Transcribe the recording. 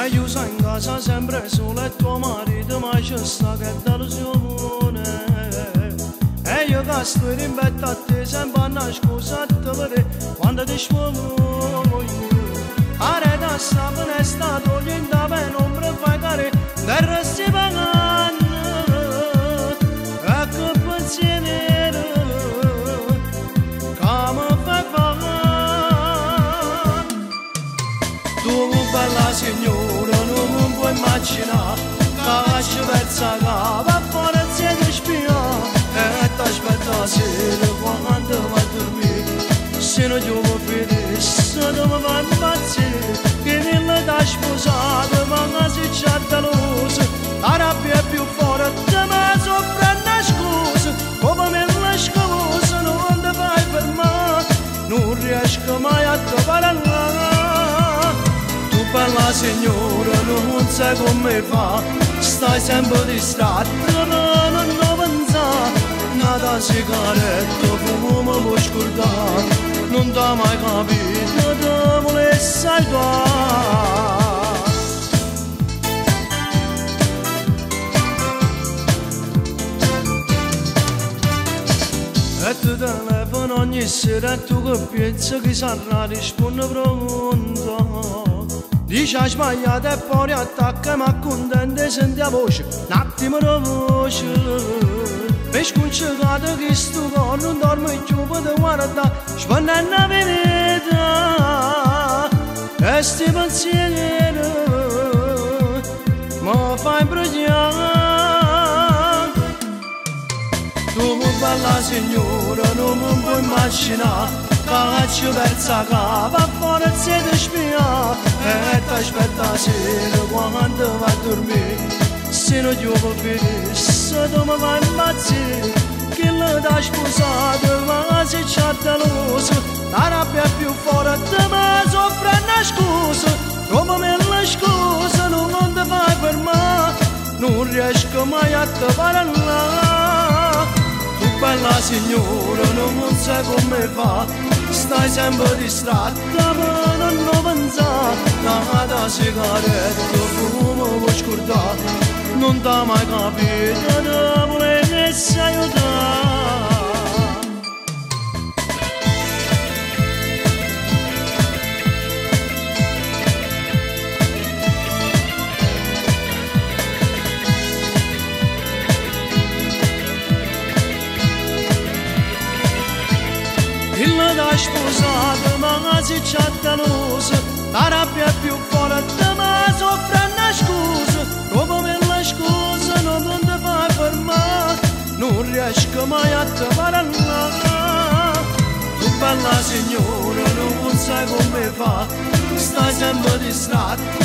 io sono in casa sempre solo e tuo marito mai c'è sta che delusione. E io che sto in vetta a te sempre a una scusa a te vedere quando ti sfogo. Arreda sta finestra togliendo a me non mi fai care del resto pagano. E che pensiero che mi fai fare. Tu bella signora non mi puoi immaginare che ci pensa che va fuori siete spia e ti aspetta sera quando vai a dormire. Se non ti vuoi vedere se non mi fai impazzire che nella da sposata ma si c'ha da luce la rabbia è più forte ma soffre una scusa come me la scusa non ti fai fermare non riesco mai a trovare là. Bella signora non sai come fa stai sempre distratta non pensare nada sigaretta fumo vuoi scordare non t'ha mai capito te volessi aiutare. E tu telefono ogni sera e tu che pensi che sarà risponde pronto. Dice ha sbagliato e poi attacca ma contenta senti la voce un attimo la voce per sconcertato che sto cuore non dorme più per guardare spannando la verità e sti pensieri mi fai imbrogliare. Tu bella signora non mi puoi immaginare che ci versa che va fuori siete spia e ti aspetta sera quando vai a dormire. Se non ti vuoi vedere se tu mi fai impazzire che la da sposata ma si c'ha da luce la rabbia è più forte ma soffre una scusa come me la scusa non ti fai fermare non riesco mai a trovare là. Tu bella signora non sai come fa stai sempre distratta ma non pensare nada sigaretta fumo vuoi scordare non t'ha mai capito te volessi aiutare. Il da sposata ma si c'ha da luce la rabbia è più forte ma soffre una scusa come me la scusa non ti fai fermare non riesco mai a trovare là. Tu bella signora non sai come fa stai sempre distratta